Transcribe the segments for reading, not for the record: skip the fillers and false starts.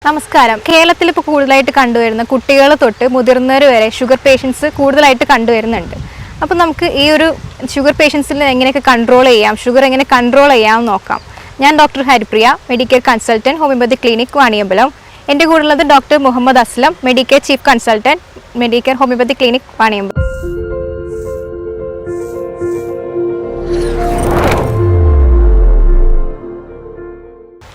നമസ്കാരം. കേരളത്തിൽ ഇപ്പോൾ കൂടുതലായിട്ട് കണ്ടുവരുന്ന കുട്ടികൾ തൊട്ട് മുതിർന്നവർ വരെ ഷുഗർ പേഷ്യൻസ് കൂടുതലായിട്ട് കണ്ടുവരുന്നുണ്ട്. അപ്പോൾ നമുക്ക് ഈ ഒരു ഷുഗർ പേഷ്യൻസിൽ എങ്ങനെയൊക്കെ കൺട്രോൾ ചെയ്യാം, ഷുഗർ എങ്ങനെ കൺട്രോൾ ചെയ്യാമെന്ന് നോക്കാം. ഞാൻ doctor Haripriya, medical consultant, homeopathy clinic Vaniyambalam. എൻ്റെ കൂടെ ഉള്ളത് doctor Muhammad Aslam, medical chief consultant, medical homeopathy clinic Vaniyambalam.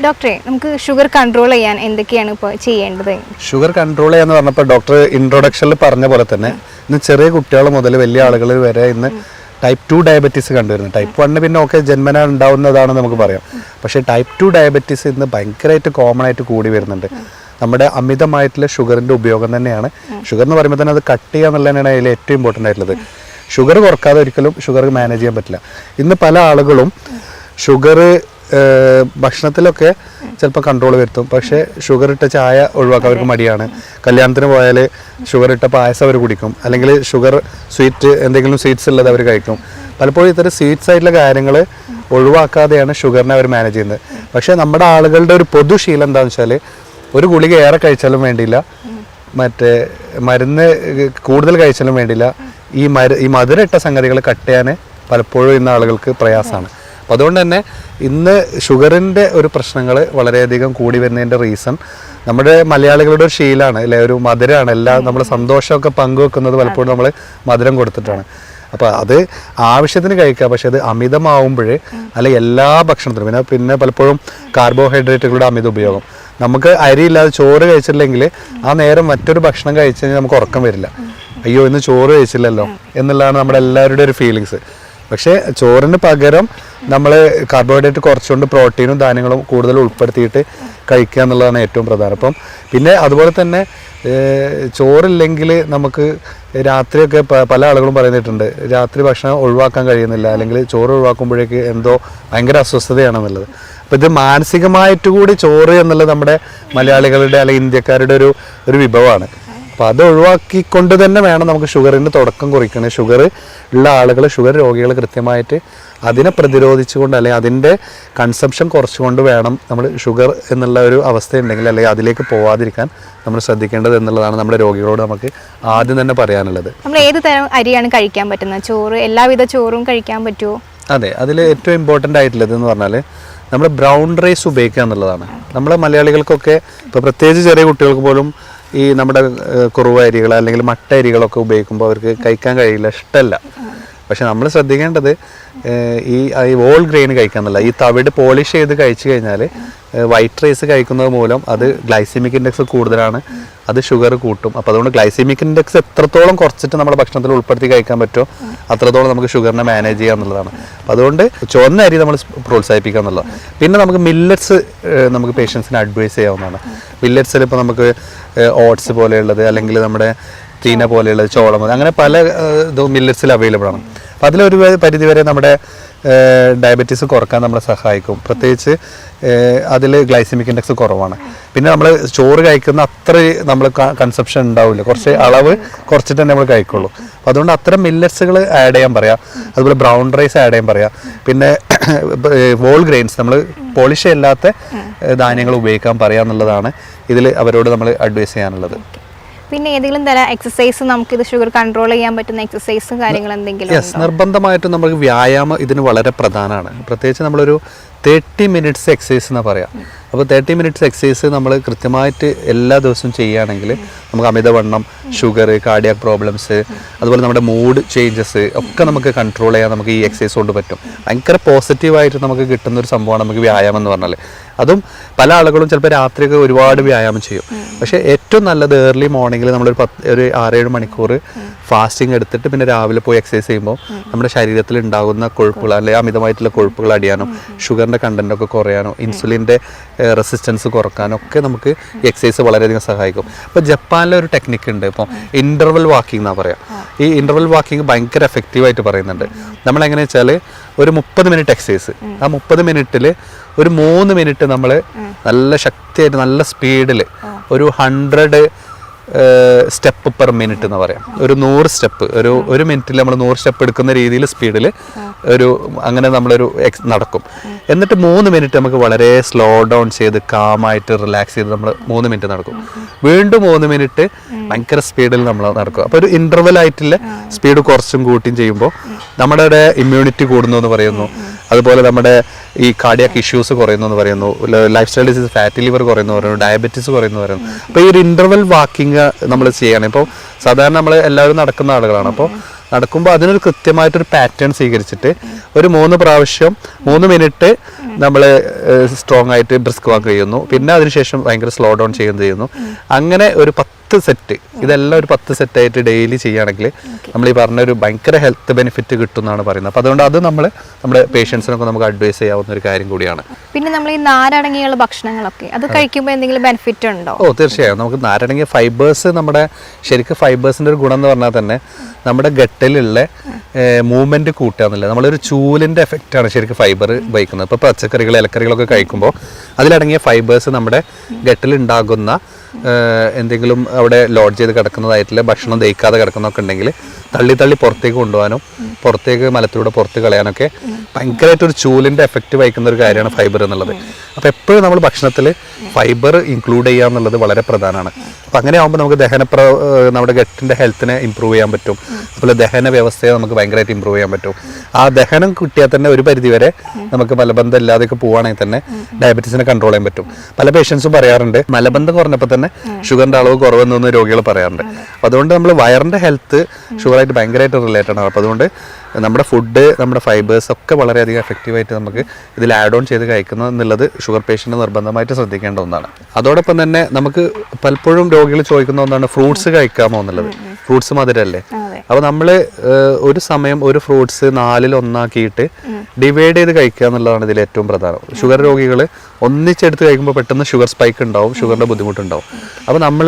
ഡോക്ടറെ, നമുക്ക് ഷുഗർ കൺട്രോൾ ചെയ്യാൻ എന്തൊക്കെയാണ് ഇപ്പോൾ ചെയ്യേണ്ടത്? ഷുഗർ കൺട്രോൾ ചെയ്യാന്ന് പറഞ്ഞപ്പോൾ ഡോക്ടർ ഇൻട്രൊഡക്ഷനിൽ പറഞ്ഞ പോലെ തന്നെ ഇന്ന് ചെറിയ കുട്ടികൾ മുതൽ വലിയ ആളുകൾ വരെ ഇന്ന് ടൈപ്പ് 2 ഡയബറ്റീസ് കണ്ടുവരുന്നു. ടൈപ്പ് 1 പിന്നെ ഒക്കെ ജന്മന ഉണ്ടാവുന്നതാണ് നമുക്ക് പറയാം. പക്ഷേ ടൈപ്പ് 2 ഡയബറ്റീസ് ഇന്ന് ഭയങ്കരമായിട്ട് കോമൺ ആയിട്ട് കൂടി വരുന്നുണ്ട്. നമ്മുടെ അമിതമായിട്ടുള്ള ഷുഗറിൻ്റെ ഉപയോഗം തന്നെയാണ്. ഷുഗർ എന്ന് പറയുമ്പോൾ തന്നെ അത് കട്ട് ചെയ്യുക എന്നുള്ളതാണ് അതിൽ ഏറ്റവും ഇമ്പോർട്ടൻ്റ് ആയിട്ടുള്ളത്. ഷുഗർ കുറക്കാതെ ഒരിക്കലും ഷുഗർ മാനേജ് ചെയ്യാൻ പറ്റില്ല. ഇന്ന് പല ആളുകളും ഷുഗർ ഭക്ഷണത്തിലൊക്കെ ചിലപ്പോൾ കൺട്രോൾ വരുത്തും, പക്ഷേ ഷുഗർ ഇട്ട ചായ ഒഴിവാക്കാൻ അവർക്ക് മടിയാണ്. കല്യാണത്തിന് പോയാൽ ഷുഗർ ഇട്ട പായസം അവർ കുടിക്കും, അല്ലെങ്കിൽ ഷുഗർ സ്വീറ്റ് എന്തെങ്കിലും സ്വീറ്റ്സ് ഉള്ളത് അവർ കഴിക്കും. പലപ്പോഴും ഇത്തരം സ്വീറ്റ്സ് ആയിട്ടുള്ള കാര്യങ്ങൾ ഒഴിവാക്കാതെയാണ് ഷുഗറിനെ അവർ മാനേജ് ചെയ്യുന്നത്. പക്ഷേ നമ്മുടെ ആളുകളുടെ ഒരു പൊതുശീലം എന്താണെന്ന് വെച്ചാൽ ഒരു ഗുളിക ഏറെ കഴിച്ചാലും വേണ്ടിയില്ല, മറ്റേ മരുന്ന് കൂടുതൽ കഴിച്ചാലും വേണ്ടിയില്ല, ഈ മധുരം ഇട്ട സംഗതികൾ കട്ട് ചെയ്യാൻ പലപ്പോഴും ഇന്ന് ആളുകൾക്ക് പ്രയാസമാണ്. അപ്പോൾ അതുകൊണ്ട് തന്നെ ഇന്ന് ഷുഗറിൻ്റെ ഒരു പ്രശ്നങ്ങൾ വളരെയധികം കൂടി വരുന്നതിൻ്റെ റീസൺ നമ്മുടെ മലയാളികളുടെ ഒരു ശീലമാണ്, അല്ലെ, ഒരു മധുരമാണ്. നമ്മൾ സന്തോഷമൊക്കെ പങ്കുവെക്കുന്നത് പലപ്പോഴും നമ്മൾ മധുരം കൊടുത്തിട്ടാണ്. അപ്പോൾ അത് ആവശ്യത്തിന് കഴിക്കുക, പക്ഷെ അത് അമിതമാവുമ്പോൾ അല്ലെ എല്ലാ ഭക്ഷണത്തിനും പിന്നെ പലപ്പോഴും കാർബോഹൈഡ്രേറ്റുകളുടെ അമിത ഉപയോഗം. നമുക്ക് അരിയില്ലാതെ ചോറ് കഴിച്ചില്ലെങ്കിൽ ആ നേരം മറ്റൊരു ഭക്ഷണം കഴിച്ചു കഴിഞ്ഞാൽ നമുക്ക് ഉറക്കം വരില്ല. അയ്യോ ഇന്ന് ചോറ് കഴിച്ചില്ലല്ലോ എന്നുള്ളതാണ് നമ്മുടെ എല്ലാവരുടെ ഒരു ഫീലിങ്സ്. പക്ഷേ ചോറിന് പകരം നമ്മൾ കാർബോഹൈഡ്രേറ്റ് കുറച്ചുകൊണ്ട് പ്രോട്ടീനും ധാന്യങ്ങളും കൂടുതൽ ഉൾപ്പെടുത്തിയിട്ട് കഴിക്കുക എന്നുള്ളതാണ് ഏറ്റവും പ്രധാനം. അപ്പം പിന്നെ അതുപോലെ തന്നെ ചോറില്ലെങ്കിൽ നമുക്ക് രാത്രിയൊക്കെ പല ആളുകളും പറയുന്നിട്ടുണ്ട് രാത്രി ഭക്ഷണം ഒഴിവാക്കാൻ കഴിയുന്നില്ല, അല്ലെങ്കിൽ ചോറ് ഒഴിവാക്കുമ്പോഴേക്ക് എന്തോ ഭയങ്കര അസ്വസ്ഥതയാണെന്നുള്ളത്. അപ്പോൾ ഇത് മാനസികമായിട്ട് കൂടി ചോറ് എന്നുള്ളത് നമ്മുടെ മലയാളികളുടെ അല്ലെങ്കിൽ ഇന്ത്യക്കാരുടെ ഒരു വിഭവമാണ്. അപ്പോൾ അത് ഒഴിവാക്കിക്കൊണ്ട് തന്നെ വേണം നമുക്ക് ഷുഗറിന് തുടക്കം കുറിക്കണം. ഷുഗർ ഉള്ള ആളുകൾ, ഷുഗർ രോഗികൾ കൃത്യമായിട്ട് അതിനെ പ്രതിരോധിച്ചുകൊണ്ട് അല്ലെങ്കിൽ അതിൻ്റെ കൺസംഷൻ കുറച്ചുകൊണ്ട് വേണം നമ്മൾ ഷുഗർ എന്നുള്ള ഒരു അവസ്ഥയുണ്ടെങ്കിൽ അല്ലെങ്കിൽ അതിലേക്ക് പോവാതിരിക്കാൻ നമ്മൾ ശ്രദ്ധിക്കേണ്ടത് എന്നുള്ളതാണ് നമ്മുടെ രോഗികളോട് നമുക്ക് ആദ്യം തന്നെ പറയാനുള്ളത്. നമ്മൾ ഏത് തരം അരിയാണ് കഴിക്കാൻ പറ്റുന്നത്? ചോറ്, എല്ലാവിധ ചോറും കഴിക്കാൻ പറ്റുമോ? അതെ, അതിൽ ഏറ്റവും ഇമ്പോർട്ടൻ്റ് ആയിട്ടുള്ളത് എന്ന് പറഞ്ഞാൽ നമ്മൾ ബ്രൗൺ റൈസ് ഉപയോഗിക്കുക എന്നുള്ളതാണ്. നമ്മളെ മലയാളികൾക്കൊക്കെ ഇപ്പോൾ പ്രത്യേകിച്ച് ചെറിയ കുട്ടികൾക്ക് പോലും ഈ നമ്മുടെ കുറുവ അരികൾ അല്ലെങ്കിൽ മട്ട അരികളൊക്കെ ഉപയോഗിക്കുമ്പോൾ അവർക്ക് കഴിക്കാൻ കഴിയില്ല, ഇഷ്ടമല്ല. പക്ഷെ നമ്മൾ ശ്രദ്ധിക്കേണ്ടത് ഈ വോൾ ഗ്രെയിൻ കഴിക്കാന്നല്ല, ഈ തവിട് പോളിഷ് ചെയ്ത് കഴിച്ചു കഴിഞ്ഞാൽ വൈറ്റ് റൈസ് കഴിക്കുന്നത് മൂലം അത് ഗ്ലൈസിമിക് ഇൻഡെക്സ് കൂടുതലാണ്, അത് ഷുഗർ കൂട്ടും. അപ്പോൾ അതുകൊണ്ട് ഗ്ലൈസിമിക് ഇൻഡെക്സ് എത്രത്തോളം കുറച്ചിട്ട് നമ്മുടെ ഭക്ഷണത്തിൽ ഉൾപ്പെടുത്തി കഴിക്കാൻ പറ്റുമോ അത്രത്തോളം നമുക്ക് ഷുഗറിനെ മാനേജ് ചെയ്യുക എന്നുള്ളതാണ്. അപ്പോൾ അതുകൊണ്ട് ചുവന്ന അരി നമ്മൾ പ്രോത്സാഹിപ്പിക്കുക എന്നുള്ളത്. പിന്നെ നമുക്ക് മില്ലറ്റ്സ് നമുക്ക് പേഷ്യൻസിന് അഡ്വൈസ് ചെയ്യാവുന്നതാണ്. മില്ലറ്റ്സിൽ ഇപ്പോൾ നമുക്ക് ഓട്സ് പോലെയുള്ളത് അല്ലെങ്കിൽ നമ്മുടെ തീന പോലെയുള്ളത്, ചോളം, അങ്ങനെ പല മില്ലറ്റ്സിൽ അവൈലബിൾ ആണ്. അപ്പോൾ അതിലൊരു പരിധിവരെ നമ്മുടെ ഡയബറ്റീസ് കുറക്കാൻ നമ്മളെ സഹായിക്കും. പ്രത്യേകിച്ച് അതിൽ ഗ്ലൈസിമിക് ഇൻഡെക്സ് കുറവാണ്. പിന്നെ നമ്മൾ ചോറ് കഴിക്കുന്ന അത്ര നമ്മൾ കൺസപ്ഷൻ ഉണ്ടാവില്ല, കുറച്ച് അളവ് കുറച്ചിട്ട് തന്നെ നമ്മൾ കഴിക്കുള്ളൂ. അപ്പോൾ അതുകൊണ്ട് അത്തരം മില്ലറ്റ്സുകൾ ആഡ് ചെയ്യാൻ പറയാം. അതുപോലെ ബ്രൗൺ റൈസ് ആഡ് ചെയ്യാൻ പറയാം. പിന്നെ വോൾ ഗ്രെയിൻസ്, നമ്മൾ പോളിഷ് അല്ലാത്ത ധാന്യങ്ങൾ ഉപയോഗിക്കാൻ പറയാം എന്നുള്ളതാണ് ഇതിൽ അവരോട് നമ്മൾ അഡ്വൈസ് ചെയ്യാനുള്ളത്. പിന്നെ ഏതെങ്കിലും തരം എക്സസൈസ് നമുക്ക് ഇത് ഷുഗർ കൺട്രോൾ ചെയ്യാൻ പറ്റുന്ന എക്സസൈസും കാര്യങ്ങൾ എന്തെങ്കിലും? യെസ്, നിർബന്ധമായിട്ടും നമുക്ക് വ്യായാമം ഇതിന് വളരെ പ്രധാനമാണ്. പ്രത്യേകിച്ച് നമ്മളൊരു 30 മിനിറ്റ്സ് എക്സസൈസ് എന്ന് പറയാം. അപ്പോൾ 30 മിനിറ്റ്സ് എക്സസൈസ് നമ്മൾ കൃത്യമായിട്ട് എല്ലാ ദിവസവും ചെയ്യുകയാണെങ്കിൽ നമുക്ക് അമിതവണ്ണം, ഷുഗർ, കാർഡിയാക് പ്രോബ്ലംസ്, അതുപോലെ നമ്മുടെ മൂഡ് ചേഞ്ചസ് ഒക്കെ നമുക്ക് കൺട്രോൾ ചെയ്യാൻ നമുക്ക് ഈ എക്സസൈസ് കൊണ്ട് പറ്റും. ഭയങ്കര പോസിറ്റീവായിട്ട് നമുക്ക് കിട്ടുന്ന ഒരു സംഭവമാണ് നമുക്ക് വ്യായാമം എന്ന് പറഞ്ഞാൽ. അതും പല ആളുകളും ചിലപ്പോൾ രാത്രിയൊക്കെ ഒരുപാട് വ്യായാമം ചെയ്യും. പക്ഷേ ഏറ്റവും നല്ലത് ഏർലി മോർണിംഗിൽ നമ്മളൊരു 6-7 മണിക്കൂർ ഫാസ്റ്റിംഗ് എടുത്തിട്ട് പിന്നെ രാവിലെ പോയി എക്സസൈസ് ചെയ്യുമ്പോൾ നമ്മുടെ ശരീരത്തിൽ ഉണ്ടാകുന്ന കൊഴുപ്പുകൾ അല്ലെങ്കിൽ അമിതമായിട്ടുള്ള കൊഴുപ്പുകൾ അടിയാനോ ഷുഗറിൻ്റെ കണ്ടൻറ്റൊക്കെ കുറയാനോ ഇൻസുലിൻ്റെ റെസിസ്റ്റൻസ് കുറക്കാനോ ഒക്കെ നമുക്ക് ഈ എക്സസൈസ് വളരെയധികം സഹായിക്കും. ഇപ്പോൾ ജപ്പാനിലെ ഒരു ടെക്നിക്ക് ഉണ്ട്, ഇപ്പോൾ ഇൻ്റർവൽ വാക്കിംഗ് എന്നാണ് പറയാം. ഈ ഇൻ്റർവൽ വാക്കിംഗ് ഭയങ്കര എഫക്റ്റീവായിട്ട് പറയുന്നുണ്ട്. നമ്മളെങ്ങനെ വെച്ചാൽ ഒരു 30 മിനിറ്റ് എക്സസൈസ്, ആ 30 മിനിറ്റിൽ ഒരു 3 മിനിറ്റ് നമ്മൾ നല്ല ശക്തിയായിട്ട് നല്ല സ്പീഡിൽ ഒരു 100 സ്റ്റെപ്പ് പെർ മിനിറ്റ് എന്ന് പറയാം. ഒരു 100 സ്റ്റെപ്പ് ഒരു മിനിറ്റിൽ നമ്മൾ 100 സ്റ്റെപ്പ് എടുക്കുന്ന രീതിയിൽ സ്പീഡിൽ അങ്ങനെ നമ്മളൊരു നടക്കും. എന്നിട്ട് 3 മിനിറ്റ് നമുക്ക് വളരെ സ്ലോ ഡൗൺ ചെയ്ത് കാമായിട്ട് റിലാക്സ് ചെയ്ത് നമ്മൾ 3 മിനിറ്റ് നടക്കും. വീണ്ടും 3 മിനിറ്റ് ഭയങ്കര സ്പീഡിൽ നമ്മൾ നടക്കും. അപ്പോൾ ഒരു ഇന്റർവെൽ ആയിട്ടുള്ള സ്പീഡ് കുറച്ചും കൂട്ടിയും ചെയ്യുമ്പോൾ നമ്മുടെ ഇമ്മ്യൂണിറ്റി കൂടുന്നു എന്ന് പറയുന്നു. അതുപോലെ നമ്മുടെ ഈ കാർഡിയാക് ഇഷ്യൂസ് കുറയുന്നു എന്ന് പറയുന്നു, life style disease, fatty liver കുറയുന്നു പറയുന്നു, ഡയബറ്റീസ് കുറയുന്നു പറയുന്നു. അപ്പോൾ ഈ ഒരു ഇന്റർവെൽ വാക്കിംഗ് നമ്മൾ ചെയ്യണം. ഇപ്പോൾ സാധാരണ നമ്മൾ എല്ലാവരും നടക്കുന്ന ആളുകളാണ്. അപ്പോൾ നടക്കുമ്പോൾ അതിനൊരു കൃത്യമായിട്ടൊരു പാറ്റേൺ സ്വീകരിച്ചിട്ട് ഒരു 3 പ്രാവശ്യം 3 മിനിറ്റ് നമ്മൾ സ്ട്രോങ് ആയിട്ട് ബ്രിസ്ക് വാക്ക് ചെയ്യുന്നു. പിന്നെ അതിനുശേഷം ഭയങ്കര സ്ലോ ഡൗൺ ചെയ്യുന്നു. അങ്ങനെ ഒരു 10 സെറ്റ്, ഇതെല്ലാം ഒരു 10 സെറ്റായിട്ട് ഡെയിലി ചെയ്യുകയാണെങ്കിൽ നമ്മൾ ഈ പറഞ്ഞ ഒരു ഭയങ്കര ഹെൽത്ത് ബെനിഫിറ്റ് കിട്ടും എന്നാണ് പറയുന്നത്. അപ്പോൾ അതുകൊണ്ട് അത് നമ്മുടെ പേഷ്യൻസിനൊക്കെ നമുക്ക് അഡ്വൈസ് ചെയ്യാവുന്ന ഒരു കാര്യം കൂടിയാണ്. പിന്നെ നമ്മൾ ഈ നാരടങ്ങിയുള്ള ഭക്ഷണങ്ങളൊക്കെ അത് കഴിക്കുമ്പോൾ എന്തെങ്കിലും ബെനിഫിറ്റ് ഉണ്ടോ? തീർച്ചയായും. നമുക്ക് നാരടങ്ങിയ ഫൈബേഴ്സ്, നമ്മുടെ ശരിക്കും ഫൈബേഴ്സിൻ്റെ ഒരു ഗുണം എന്ന് പറഞ്ഞാൽ തന്നെ നമ്മുടെ ഗട്ടിലുള്ള മൂവ്മെൻറ്റ് കൂട്ടുക എന്നുള്ളത്. നമ്മളൊരു ചൂലിൻ്റെ എഫക്റ്റാണ് ശരിക്കും ഫൈബർ വഹിക്കുന്നത്. ഇപ്പോൾ പച്ചക്കറികൾ, ഇലക്കറികളൊക്കെ കഴിക്കുമ്പോൾ അതിലടങ്ങിയ ഫൈബേഴ്സ് നമ്മുടെ ഗട്ടിൽ ഉണ്ടാകുന്ന എന്തെങ്കിലും അവിടെ ലോഡ് ചെയ്ത് കിടക്കുന്നതായിട്ടുള്ള ഭക്ഷണം ദഹിക്കാതെ കിടക്കുന്നതൊക്കെ ഉണ്ടെങ്കിൽ തള്ളി പുറത്തേക്ക് കൊണ്ടുപോകാനും പുറത്തേക്ക് മലത്തിലൂടെ പുറത്ത് കളയാനൊക്കെ ഭയങ്കരമായിട്ടൊരു ചൂലിൻ്റെ എഫക്റ്റ് വഹിക്കുന്ന ഒരു കാര്യമാണ് ഫൈബർ എന്നുള്ളത്. അപ്പോൾ എപ്പോഴും നമ്മൾ ഭക്ഷണത്തിൽ ഫൈബർ ഇൻക്ലൂഡ് ചെയ്യുക എന്നുള്ളത് വളരെ പ്രധാനമാണ്. അപ്പം അങ്ങനെ ആകുമ്പോൾ നമുക്ക് നമ്മുടെ ഗട്ടിൻ്റെ ഹെൽത്തിനെ ഇമ്പ്രൂവ് ചെയ്യാൻ പറ്റും. അതുപോലെ ദഹന വ്യവസ്ഥയെ നമുക്ക് ഭയങ്കരമായിട്ട് ഇമ്പ്രൂവ് ചെയ്യാൻ പറ്റും. ആ ദഹനം കിട്ടിയാൽ തന്നെ ഒരു പരിധിവരെ നമുക്ക് മലബന്ധം ഇല്ലാതെയൊക്കെ പോവുകയാണെങ്കിൽ തന്നെ ഡയബറ്റീസിനെ കൺട്രോൾ ചെയ്യാൻ പറ്റും. പല പേഷ്യൻസും പറയാറുണ്ട് മലബന്ധം കുറഞ്ഞപ്പോൾ തന്നെ ഷുഗറിൻ്റെ അളവ് കുറവെന്ന് രോഗികൾ പറയാറുണ്ട്. അപ്പോൾ അതുകൊണ്ട് നമ്മൾ വയറിൻ്റെ ഹെൽത്ത് ഷുഗറായിട്ട് ഭയങ്കരമായിട്ട് റിലേറ്റഡ് ആണ്. അപ്പോൾ അതുകൊണ്ട് നമ്മുടെ ഫുഡ്, നമ്മുടെ ഫൈബേഴ്സ് ഒക്കെ വളരെയധികം എഫക്റ്റീവായിട്ട് നമുക്ക് ഇതിൽ ആഡ് ഓൺ ചെയ്ത് കഴിക്കുന്നത് എന്നുള്ളത് ഷുഗർ പേഷ്യൻ്റ് നിർബന്ധമായിട്ട് ശ്രദ്ധിക്കേണ്ട ഒന്നാണ്. അതോടൊപ്പം തന്നെ നമുക്ക് പലപ്പോഴും രോഗികൾ ചോദിക്കുന്ന ഒന്നാണ് ഫ്രൂട്ട്സ് കഴിക്കാമോ എന്നുള്ളത്. ഫ്രൂട്ട്സ് മധുരല്ലേ? അപ്പോൾ നമ്മൾ ഒരു സമയം ഒരു ഫ്രൂട്ട്സ് 4-ൽ 1 ഡിവൈഡ് ചെയ്ത് കഴിക്കുക എന്നുള്ളതാണ് ഇതിൽ ഏറ്റവും പ്രധാനം. ഷുഗർ രോഗികൾ ഒന്നിച്ചെടുത്ത് കഴിക്കുമ്പോൾ പെട്ടെന്ന് ഷുഗർ സ്പൈക്ക് ഉണ്ടാവും, ഷുഗറിൻ്റെ ബുദ്ധിമുട്ടുണ്ടാവും. അപ്പോൾ നമ്മൾ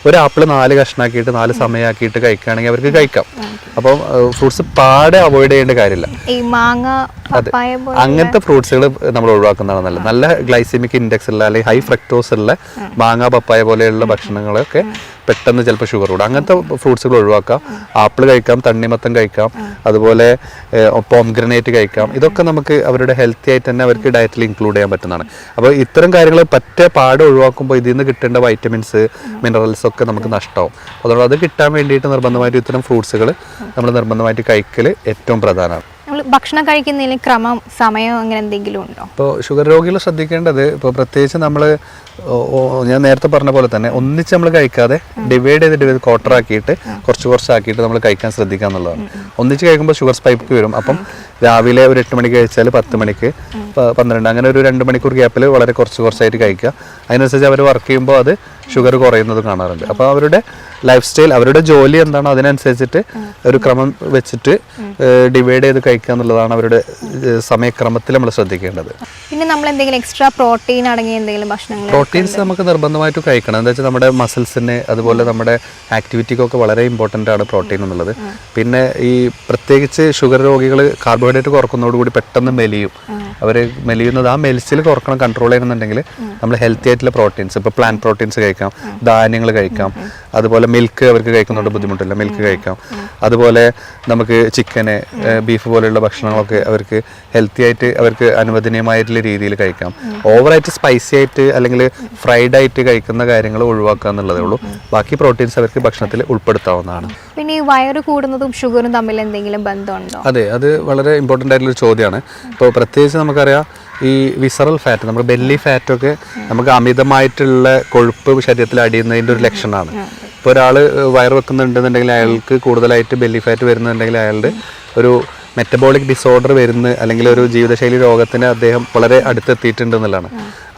ഒരു ആപ്പിൾ 4 കഷ്ണാക്കിയിട്ട് 4 സമയമാക്കിയിട്ട് കഴിക്കുകയാണെങ്കിൽ അവർക്ക് കഴിക്കാം. അപ്പം ഫ്രൂട്ട്സ് പാടെ അവോയ്ഡ് ചെയ്യേണ്ട കാര്യമില്ല. അങ്ങനത്തെ ഫ്രൂട്ട്സുകൾ നമ്മൾ ഒഴിവാക്കുന്നതാണ് നല്ലത്. നല്ല ഗ്ലൈസെമിക് ഇൻഡെക്സ് ഉള്ള അല്ലെങ്കിൽ ഹൈ ഫ്രക്ടോസ് ഉള്ള മാങ്ങ, പപ്പായ പോലെയുള്ള ഭക്ഷണങ്ങളൊക്കെ പെട്ടെന്ന് ചിലപ്പോൾ ഷുഗർ കൂടും. അങ്ങനത്തെ ഫ്രൂട്ട്സുകൾ ഒഴിവാക്കാം. ആപ്പിൾ കഴിക്കാം, തണ്ണിമത്തം കഴിക്കാം, അതുപോലെ പോംഗ്രനേറ്റ് കഴിക്കാം. ഇതൊക്കെ നമുക്ക് അവരുടെ ഹെൽത്തി ആയിട്ട് തന്നെ അവർക്ക് ഡയറ്റിൽ ഇൻക്ലൂഡ് ചെയ്യാൻ പറ്റുന്നതാണ്. അപ്പോൾ ഇത്തരം കാര്യങ്ങൾ പാടെ ഒഴിവാക്കുമ്പോൾ ഇതിൽ നിന്ന് കിട്ടേണ്ട വൈറ്റമിൻസ്, മിനറൽസ് ഒക്കെ നമുക്ക് നഷ്ടമാവും. അതുകൊണ്ട് അത് കിട്ടാൻ വേണ്ടിയിട്ട് നിർബന്ധമായിട്ട് ഇത്തരം ഫ്രൂട്ട്സുകൾ നമ്മൾ നിർബന്ധമായിട്ട് കഴിക്കൽ ഏറ്റവും പ്രധാനമാണ്. ഭക്ഷണം കഴിക്കുന്നതിൽ ക്രമം, സമയം അങ്ങനെ എന്തെങ്കിലും ഉണ്ടോ? ഇപ്പോൾ ഷുഗർ രോഗികൾ ശ്രദ്ധിക്കേണ്ടത്, ഇപ്പോൾ പ്രത്യേകിച്ച് നമ്മൾ ഞാൻ നേരത്തെ പറഞ്ഞ പോലെ തന്നെ ഒന്നിച്ച് നമ്മൾ കഴിക്കാതെ ഡിവൈഡ് ചെയ്തിട്ട് ക്വാർട്ടറാക്കിയിട്ട് കുറച്ചാക്കിയിട്ട് നമ്മൾ കഴിക്കാൻ ശ്രദ്ധിക്കുക എന്നുള്ളതാണ്. ഒന്നിച്ച് കഴിക്കുമ്പോൾ ഷുഗർ സ്പൈക്ക് വരും. അപ്പം രാവിലെ ഒരു 8 മണിക്ക് കഴിച്ചാൽ 10 മണിക്ക് 12, അങ്ങനെ ഒരു 2 മണിക്കൂർ ഗ്യാപ്പിൽ വളരെ കുറച്ചായിട്ട് കഴിക്കുക. അതിനനുസരിച്ച് അവർ വർക്ക് ചെയ്യുമ്പോൾ അത് ഷുഗർ കുറയുന്നത് കാണാറുണ്ട്. അപ്പോൾ അവരുടെ ലൈഫ് സ്റ്റൈൽ, അവരുടെ ജോലി എന്താണോ അതിനനുസരിച്ചിട്ട് ഒരു ക്രമം വെച്ചിട്ട് ഡിവൈഡ് ചെയ്ത് കഴിക്കുക എന്നുള്ളതാണ് അവരുടെ സമയക്രമത്തിൽ നമ്മൾ ശ്രദ്ധിക്കേണ്ടത്. പിന്നെ നമ്മൾ എന്തെങ്കിലും എക്സ്ട്രാ പ്രോട്ടീൻ അടങ്ങിയ എന്തെങ്കിലും ഭക്ഷണങ്ങൾ, പ്രോട്ടീൻസ് നമുക്ക് നിർബന്ധമായിട്ട് കഴിക്കണം. എന്താ വെച്ചാൽ നമ്മുടെ മസിൽസിന് അതുപോലെ നമ്മുടെ ആക്ടിവിറ്റിക്കൊക്കെ വളരെ ഇമ്പോർട്ടൻ്റ് ആണ് പ്രോട്ടീൻ എന്നുള്ളത്. പിന്നെ ഈ പ്രത്യേകിച്ച് ഷുഗർ രോഗികൾ കാർബോഹൈഡ്രേറ്റ് കുറക്കുന്നതോടുകൂടി പെട്ടെന്ന് മെലിയും. അവർ മെലിയുന്നത് ആ മെലിച്ചിൽ കുറക്കണം, കൺട്രോൾ ചെയ്യണമെന്നുണ്ടെങ്കിൽ നമ്മൾ ഹെൽത്തി ആയിട്ടുള്ള പ്രോട്ടീൻസ്, ഇപ്പോൾ പ്ലാന്റ് പ്രോട്ടീൻസ് കഴിക്കാം, ധാന്യങ്ങൾ കഴിക്കാം, അതുപോലെ മിൽക്ക് അവർക്ക് കഴിക്കുന്നതുകൊണ്ട് ബുദ്ധിമുട്ടില്ല, മിൽക്ക് കഴിക്കാം. അതുപോലെ നമുക്ക് ചിക്കന്, ബീഫ് പോലെയുള്ള ഭക്ഷണങ്ങളൊക്കെ അവർക്ക് ഹെൽത്തി ആയിട്ട് അവർക്ക് അനുവദനീയമായിട്ടുള്ള രീതിയിൽ കഴിക്കാം. ഓവറായിട്ട് സ്പൈസി ആയിട്ട് അല്ലെങ്കിൽ ഫ്രൈഡ് ആയിട്ട് കഴിക്കുന്ന കാര്യങ്ങൾ ഒഴിവാക്കുക എന്നുള്ളതേ ഉള്ളൂ. ബാക്കി പ്രോട്ടീൻസ് അവർക്ക് ഭക്ഷണത്തിൽ ഉൾപ്പെടുത്താവുന്നതാണ്. പിന്നെ ഈ വയറ് കൂടുന്നതും ഷുഗറും തമ്മിൽ എന്തെങ്കിലും ബന്ധമുണ്ടോ? അതെ, അത് വളരെ ഇമ്പോർട്ടൻ്റ് ആയിട്ടുള്ള ചോദ്യമാണ്. ഇപ്പോൾ പ്രത്യേകിച്ച് നമുക്കറിയാം ഈ വിസറൽ ഫാറ്റ്, നമ്മുടെ ബെല്ലി ഫാറ്റൊക്കെ നമുക്ക് അമിതമായിട്ടുള്ള കൊഴുപ്പ് ശരീരത്തിൽ അടിയുന്നതിൻ്റെ ഒരു ലക്ഷണമാണ്. ഇപ്പോൾ ഒരാൾ വയറ് വെക്കുന്നുണ്ടെന്നുണ്ടെങ്കിൽ അയാൾക്ക് കൂടുതലായിട്ട് ബെല്ലി ഫാറ്റ് വരുന്നുണ്ടെങ്കിൽ അയാളുടെ ഒരു മെറ്റബോളിക് ഡിസോർഡർ വരുന്ന അല്ലെങ്കിൽ ഒരു ജീവിതശൈലി രോഗത്തിന് അദ്ദേഹം വളരെ അടുത്തെത്തിയിട്ടുണ്ട് എന്നുള്ളതാണ്.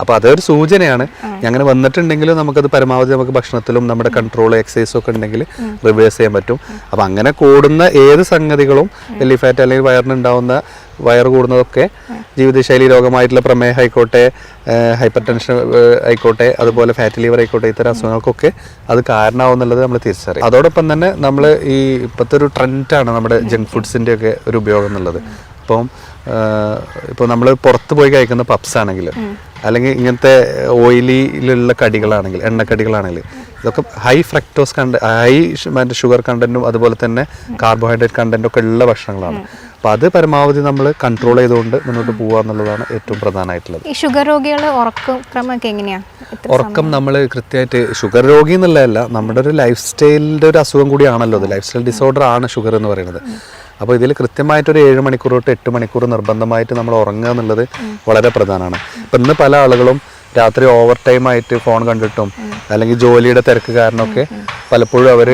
അപ്പോൾ അതൊരു സൂചനയാണ്. അങ്ങനെ വന്നിട്ടുണ്ടെങ്കിലും നമുക്കത് പരമാവധി നമുക്ക് ഭക്ഷണത്തിലും നമ്മുടെ കൺട്രോൾ, എക്സസൈസും ഒക്കെ ഉണ്ടെങ്കിൽ റിവേഴ്സ് ചെയ്യാൻ പറ്റും. അപ്പോൾ അങ്ങനെ കൂടുന്ന ഏത് സംഗതികളും, ബെല്ലി ഫാറ്റ് അല്ലെങ്കിൽ വയറിനുണ്ടാവുന്ന വയറ് കൂടുന്നതൊക്കെ ജീവിതശൈലി രോഗമായിട്ടുള്ള പ്രമേഹം ആയിക്കോട്ടെ, ഹൈപ്പർ ടെൻഷൻ ആയിക്കോട്ടെ, അതുപോലെ ഫാറ്റി ലിവർ ആയിക്കോട്ടെ, ഇത്തരം അസുഖങ്ങൾക്കൊക്കെ അത് കാരണമാവുന്നുള്ളത് നമ്മൾ തിരിച്ചറിയും. അതോടൊപ്പം തന്നെ നമ്മൾ ഈ ഇപ്പോഴത്തെ ഒരു ട്രെൻഡാണ് നമ്മുടെ ജങ്ക് ഫുഡ്സിൻ്റെ ഒക്കെ ഒരു ഉപയോഗം എന്നുള്ളത്. ഇപ്പോൾ നമ്മൾ പുറത്ത് പോയി കഴിക്കുന്ന പപ്സ് ആണെങ്കിൽ അല്ലെങ്കിൽ ഇങ്ങനത്തെ ഓയിലിലുള്ള കടികളാണെങ്കിൽ, എണ്ണക്കടികളാണെങ്കിൽ, ഇതൊക്കെ ഹൈ ഫ്രക്ടോസ് മറ്റേ ഷുഗർ കണ്ടന്റും അതുപോലെ തന്നെ കാർബോഹൈഡ്രേറ്റ് കണ്ടന്റും ഒക്കെ ഉള്ള ഭക്ഷണങ്ങളാണ്. അപ്പോൾ അത് പരമാവധി നമ്മൾ കൺട്രോൾ ചെയ്തുകൊണ്ട് മുന്നോട്ട് പോകുക എന്നുള്ളതാണ് ഏറ്റവും പ്രധാനമായിട്ടുള്ളത്. ഈ ഷുഗർ രോഗികൾ ഉറക്കം എങ്ങനെയാണ്? ഉറക്കം നമ്മൾ കൃത്യമായിട്ട് ഷുഗർ രോഗി എന്നുള്ളതല്ല, നമ്മുടെ ഒരു ലൈഫ് സ്റ്റൈലിൻ്റെ ഒരു അസുഖം കൂടിയാണല്ലോ അത്. ലൈഫ് സ്റ്റൈൽ ഡിസോർഡർ ആണ് ഷുഗർ എന്ന് പറയുന്നത്. അപ്പോൾ ഇതിൽ കൃത്യമായിട്ടൊരു 7 മണിക്കൂർ തൊട്ട് 8 മണിക്കൂർ നിർബന്ധമായിട്ട് നമ്മൾ ഉറങ്ങുക എന്നുള്ളത് വളരെ പ്രധാനമാണ്. ഇപ്പം ഇന്ന് പല ആളുകളും രാത്രി ഓവർ ടൈം ആയിട്ട് ഫോൺ കണ്ടിട്ടും അല്ലെങ്കിൽ ജോലിയുടെ തിരക്ക് കാരണമൊക്കെ പലപ്പോഴും അവർ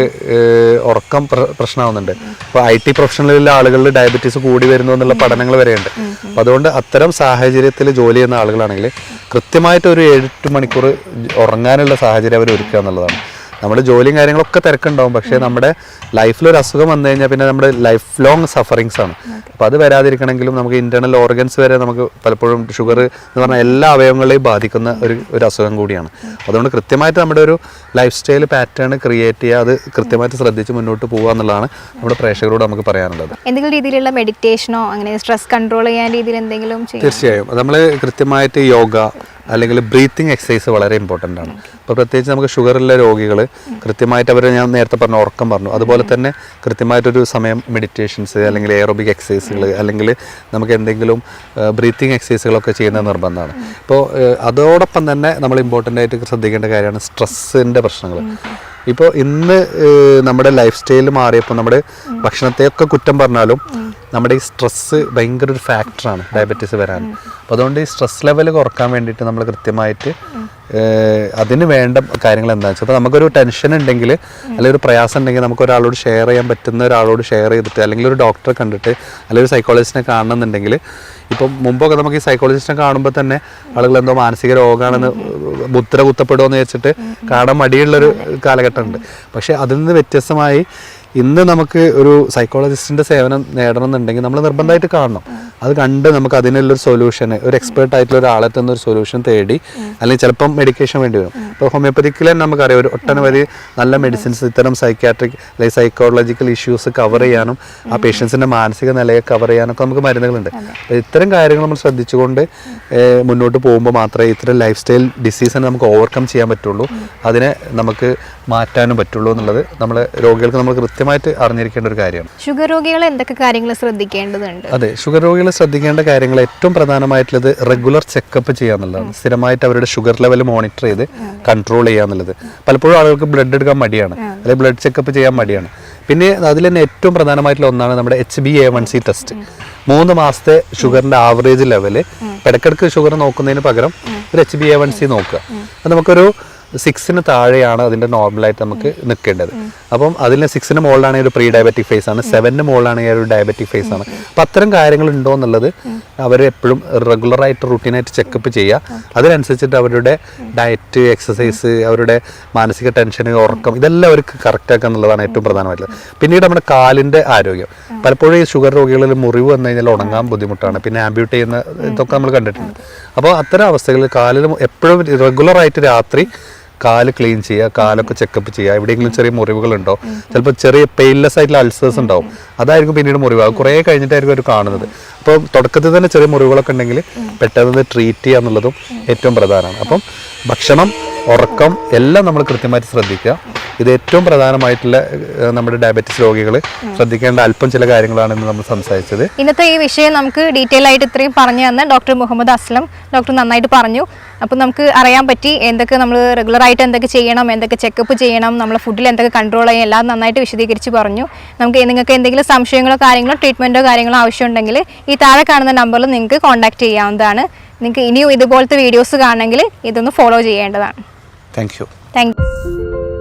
ഉറക്കം പ്രശ്നമാവുന്നുണ്ട്. ഇപ്പോൾ IT പ്രൊഫഷണലിലെ ആളുകളിൽ ഡയബറ്റീസ് കൂടി വരുന്നു എന്നുള്ള പഠനങ്ങൾ വരെയുണ്ട്. അപ്പോൾ അതുകൊണ്ട് അത്തരം സാഹചര്യത്തിൽ ജോലി ചെയ്യുന്ന ആളുകളാണെങ്കിൽ കൃത്യമായിട്ട് ഒരു 7-8 മണിക്കൂർ ഉറങ്ങാനുള്ള സാഹചര്യം അവർ ഒരുക്കുക എന്നുള്ളതാണ്. നമ്മുടെ ജോലിയും കാര്യങ്ങളൊക്കെ തിരക്കുണ്ടാവും, പക്ഷേ നമ്മുടെ ലൈഫിലൊരു അസുഖം വന്നു കഴിഞ്ഞാൽ പിന്നെ നമ്മുടെ ലൈഫ് ലോങ് സഫറിങ്സ് ആണ്. അപ്പോൾ അത് വരാതിരിക്കണമെങ്കിലും നമുക്ക് ഇന്റേണൽ ഓർഗൻസ് വരെ നമുക്ക് പലപ്പോഴും ഷുഗർ എന്ന് പറഞ്ഞാൽ എല്ലാ അവയവങ്ങളെയും ബാധിക്കുന്ന ഒരു അസുഖം കൂടിയാണ്. അതുകൊണ്ട് കൃത്യമായിട്ട് നമ്മുടെ ഒരു ലൈഫ് സ്റ്റൈൽ പാറ്റേൺ ക്രിയേറ്റ് ചെയ്യുക, അത് കൃത്യമായിട്ട് ശ്രദ്ധിച്ച് മുന്നോട്ട് പോകുക എന്നുള്ളതാണ് നമ്മുടെ പ്രേക്ഷകരോട് നമുക്ക് പറയാനുള്ളത്. എന്തെങ്കിലും രീതിയിലുള്ള മെഡിറ്റേഷനോ അങ്ങനെ സ്ട്രെസ് കൺട്രോൾ ചെയ്യാൻ രീതിയിൽ എന്തെങ്കിലും? തീർച്ചയായും നമ്മൾ കൃത്യമായിട്ട് യോഗ അല്ലെങ്കിൽ ബ്രീത്തിങ് എക്സസൈസ് വളരെ ഇമ്പോർട്ടൻ്റ് ആണ്. ഇപ്പോൾ പ്രത്യേകിച്ച് നമുക്ക് ഷുഗറുള്ള രോഗികൾ കൃത്യമായിട്ട് അവർ, ഞാൻ നേരത്തെ പറഞ്ഞു ഉറക്കം പറഞ്ഞു, അതുപോലെ തന്നെ കൃത്യമായിട്ടൊരു സമയം മെഡിറ്റേഷൻസ് അല്ലെങ്കിൽ എയറോബിക് എക്സസൈസുകൾ അല്ലെങ്കിൽ നമുക്ക് എന്തെങ്കിലും ബ്രീത്തിങ് എക്സസൈസുകളൊക്കെ ചെയ്യുന്നത് നിർബന്ധമാണ്. ഇപ്പോൾ അതോടൊപ്പം തന്നെ നമ്മൾ ഇമ്പോർട്ടൻ്റ് ആയിട്ട് ശ്രദ്ധിക്കേണ്ട കാര്യമാണ് സ്ട്രെസ്സിൻ്റെ പ്രശ്നങ്ങൾ. ഇപ്പോൾ ഇന്ന് നമ്മുടെ ലൈഫ് സ്റ്റൈൽ മാറിയപ്പോൾ നമ്മുടെ ഭക്ഷണത്തെയൊക്കെ കുറ്റം പറഞ്ഞാലും നമ്മുടെ ഈ സ്ട്രെസ്സ് ഭയങ്കര ഒരു ഫാക്ടറാണ് ഡയബറ്റീസ് വരാൻ. അപ്പോൾ അതുകൊണ്ട് ഈ സ്ട്രെസ് ലെവൽ കുറക്കാൻ വേണ്ടിയിട്ട് നമ്മൾ കൃത്യമായിട്ട് അതിന് വേണ്ട കാര്യങ്ങൾ എന്താണെന്ന് വെച്ചാൽ, ഇപ്പോൾ നമുക്കൊരു ടെൻഷൻ ഉണ്ടെങ്കിൽ അല്ലെങ്കിൽ ഒരു പ്രയാസം ഉണ്ടെങ്കിൽ നമുക്ക് ഒരാളോട് ഷെയർ ചെയ്യാൻ പറ്റുന്ന ഒരാളോട് ഷെയർ ചെയ്തിട്ട് അല്ലെങ്കിൽ ഒരു ഡോക്ടറെ കണ്ടിട്ട് അല്ലെങ്കിൽ ഒരു സൈക്കോളജിസ്റ്റിനെ കാണണമെന്നുണ്ടെങ്കിൽ, ഇപ്പം മുമ്പൊക്കെ നമുക്ക് ഈ സൈക്കോളജിസ്റ്റിനെ കാണുമ്പോൾ തന്നെ ആളുകൾ എന്തോ മാനസിക രോഗമാണെന്ന് മുദ്ര കുത്തപ്പെടുമെന്ന് വെച്ചിട്ട് കാണാൻ മടിയുള്ളൊരു കാലഘട്ടമുണ്ട്. പക്ഷേ അതിൽ നിന്ന് വ്യത്യസ്തമായി ഇന്ന് നമുക്ക് ഒരു സൈക്കോളജിസ്റ്റിൻ്റെ സേവനം നേടണം എന്നുണ്ടെങ്കിൽ നമ്മൾ നിർബന്ധമായിട്ട് കാണണം. അത് കണ്ട് നമുക്ക് അതിനുള്ളൊരു സൊല്യൂഷൻ, ഒരു എക്സ്പേർട്ട് ആയിട്ടുള്ള ഒരാളെ തന്നെ ഒരു സൊല്യൂഷൻ തേടി, അല്ലെങ്കിൽ ചിലപ്പം മെഡിക്കേഷൻ വേണ്ടി വരും. ഇപ്പോൾ ഹോമിയോപ്പതിക്കിൽ തന്നെ നമുക്കറിയാം ഒരു ഒട്ടനവധി നല്ല മെഡിസിൻസ് ഇത്തരം സൈക്യാട്രിക് അല്ലെങ്കിൽ സൈക്കോളജിക്കൽ ഇഷ്യൂസ് കവർ ചെയ്യാനും ആ പേഷ്യൻസിൻ്റെ മാനസിക നിലയെ കവർ ചെയ്യാനൊക്കെ നമുക്ക് മരുന്നുകളുണ്ട്. അപ്പോൾ ഇത്തരം കാര്യങ്ങൾ നമ്മൾ ശ്രദ്ധിച്ചുകൊണ്ട് മുന്നോട്ട് പോകുമ്പോൾ മാത്രമേ ഇത്തരം ലൈഫ് സ്റ്റൈൽ ഡിസീസിനെ നമുക്ക് ഓവർകം ചെയ്യാൻ പറ്റുള്ളൂ, അതിനെ നമുക്ക് മാറ്റാനും പറ്റുള്ളൂ എന്നുള്ളത് നമ്മൾ രോഗികൾക്ക് നമ്മൾ കൃത്യമായിട്ട് അറിഞ്ഞിരിക്കേണ്ട ഒരു കാര്യമാണ്. ഷുഗർ രോഗികൾ എന്തൊക്കെ കാര്യങ്ങൾ ശ്രദ്ധിക്കേണ്ടതുണ്ട്? അതെ, ഷുഗർ രോഗികൾ ശ്രദ്ധിക്കേണ്ട കാര്യങ്ങൾ ഏറ്റവും പ്രധാനമായിട്ടുള്ളത് റെഗുലർ ചെക്കപ്പ് ചെയ്യുക എന്നുള്ളതാണ്. സ്ഥിരമായിട്ട് അവരുടെ ഷുഗർ ലെവൽ മോണിറ്റർ ചെയ്ത് കൺട്രോൾ ചെയ്യുക എന്നുള്ളത്. പലപ്പോഴും ആളുകൾക്ക് ബ്ലഡ് എടുക്കാൻ മടിയാണ്, അല്ലെങ്കിൽ ബ്ലഡ് ചെക്കപ്പ് ചെയ്യാൻ മടിയാണ്. പിന്നെ അതിൽ തന്നെ ഏറ്റവും പ്രധാനമായിട്ടുള്ള ഒന്നാണ് നമ്മുടെ HbA1c ടെസ്റ്റ്. 3 മാസത്തെ ഷുഗറിൻ്റെ ആവറേജ് ലെവല്, ഇടയ്ക്കിടയ്ക്ക് ഷുഗർ നോക്കുന്നതിന് പകരം ഒരു HbA1c നോക്കുക. അത് നമുക്കൊരു 6 താഴെയാണ് അതിൻ്റെ നോർമലായിട്ട് നമുക്ക് നിൽക്കേണ്ടത്. അപ്പം അതിൽ 6 മുകളിലാണെങ്കിൽ ഒരു പ്രീ ഡയബറ്റിക് ഫേസ് ആണ്, 7 മുകളിലാണെങ്കിൽ ഒരു ഡയബറ്റിക് ഫേസ് ആണ്. അപ്പം അത്തരം കാര്യങ്ങൾ ഉണ്ടോ എന്നുള്ളത് അവർ എപ്പോഴും റെഗുലറായിട്ട് റുട്ടീനായിട്ട് ചെക്കപ്പ് ചെയ്യുക. അതിനനുസരിച്ചിട്ട് അവരുടെ ഡയറ്റ്, എക്സസൈസ്, അവരുടെ മാനസിക ടെൻഷൻ, ഉറക്കം, ഇതെല്ലാം അവർക്ക് കറക്റ്റ് ആക്കുക എന്നുള്ളതാണ് ഏറ്റവും പ്രധാനമായിട്ടുള്ളത്. പിന്നീട് നമ്മുടെ കാലിൻ്റെ ആരോഗ്യം. പലപ്പോഴും ഈ ഷുഗർ രോഗികളിൽ മുറിവ് വന്നു കഴിഞ്ഞാൽ ഉണങ്ങാൻ ബുദ്ധിമുട്ടാണ്, പിന്നെ ആംബ്യൂട്ട് ചെയ്യുന്ന ഇതൊക്കെ നമ്മൾ കണ്ടിട്ടുണ്ട്. അപ്പോൾ അത്തരം അവസ്ഥകളിൽ കാലിൽ എപ്പോഴും റെഗുലറായിട്ട് രാത്രി കാല് ക്ലീൻ ചെയ്യുക, കാലൊക്കെ ചെക്കപ്പ് ചെയ്യുക. എവിടെയെങ്കിലും ചെറിയ മുറിവുകളുണ്ടോ, ചിലപ്പോൾ ചെറിയ പെയിൻലെസ് ആയിട്ടുള്ള അൾസേഴ്സ് ഉണ്ടാവും, അതായിരിക്കും പിന്നീട് മുറിവാകും, കുറേ കഴിഞ്ഞിട്ടായിരിക്കും അവർ കാണുന്നത്. അപ്പോൾ തുടക്കത്തിൽ തന്നെ ചെറിയ മുറിവുകളൊക്കെ ഉണ്ടെങ്കിൽ പെട്ടെന്ന് ട്രീറ്റ് ചെയ്യുക എന്നുള്ളതും ഏറ്റവും പ്രധാനമാണ്. അപ്പം ഭക്ഷണം, ഉറക്കം എല്ലാം നമ്മൾ കൃത്യമായിട്ട് ശ്രദ്ധിക്കുക. ഇത് ഏറ്റവും പ്രധാനമായിട്ടുള്ള നമ്മുടെ ഡയബറ്റിസ് രോഗികൾ ശ്രദ്ധിക്കേണ്ട അല്പം ചില കാര്യങ്ങളാണ് ഇന്ന് നമ്മൾ സംസാരിച്ചത്. ഇന്നത്തെ ഈ വിഷയം നമുക്ക് ഡീറ്റെയിൽ ആയിട്ട് ഇത്രയും പറഞ്ഞു തന്ന ഡോക്ടർ മുഹമ്മദ് അസ്ലം ഡോക്ടർ നന്നായിട്ട് പറഞ്ഞു. അപ്പോൾ നമുക്ക് അറിയാൻ പറ്റി എന്തൊക്കെ നമ്മൾ റെഗുലറായിട്ട് എന്തൊക്കെ ചെയ്യണം, എന്തൊക്കെ ചെക്കപ്പ് ചെയ്യണം, നമ്മളെ ഫുഡിൽ എന്തൊക്കെ കൺട്രോൾ ചെയ്യാം, എല്ലാം നന്നായിട്ട് വിശദീകരിച്ച് പറഞ്ഞു. നിങ്ങൾക്ക് എന്തെങ്കിലും സംശയങ്ങളോ കാര്യങ്ങളോ ട്രീറ്റ്മെൻറ്റോ കാര്യങ്ങളോ ആവശ്യമുണ്ടെങ്കിൽ ഈ താഴെ കാണുന്ന നമ്പറിൽ നിങ്ങൾക്ക് കോൺടാക്ട് ചെയ്യാവുന്നതാണ്. നിങ്ങൾക്ക് ഇനിയും ഇതുപോലത്തെ വീഡിയോസ് കാണണമെങ്കിൽ ഇതൊന്ന് ഫോളോ ചെയ്യേണ്ടതാണ്. Thank you. Thank you.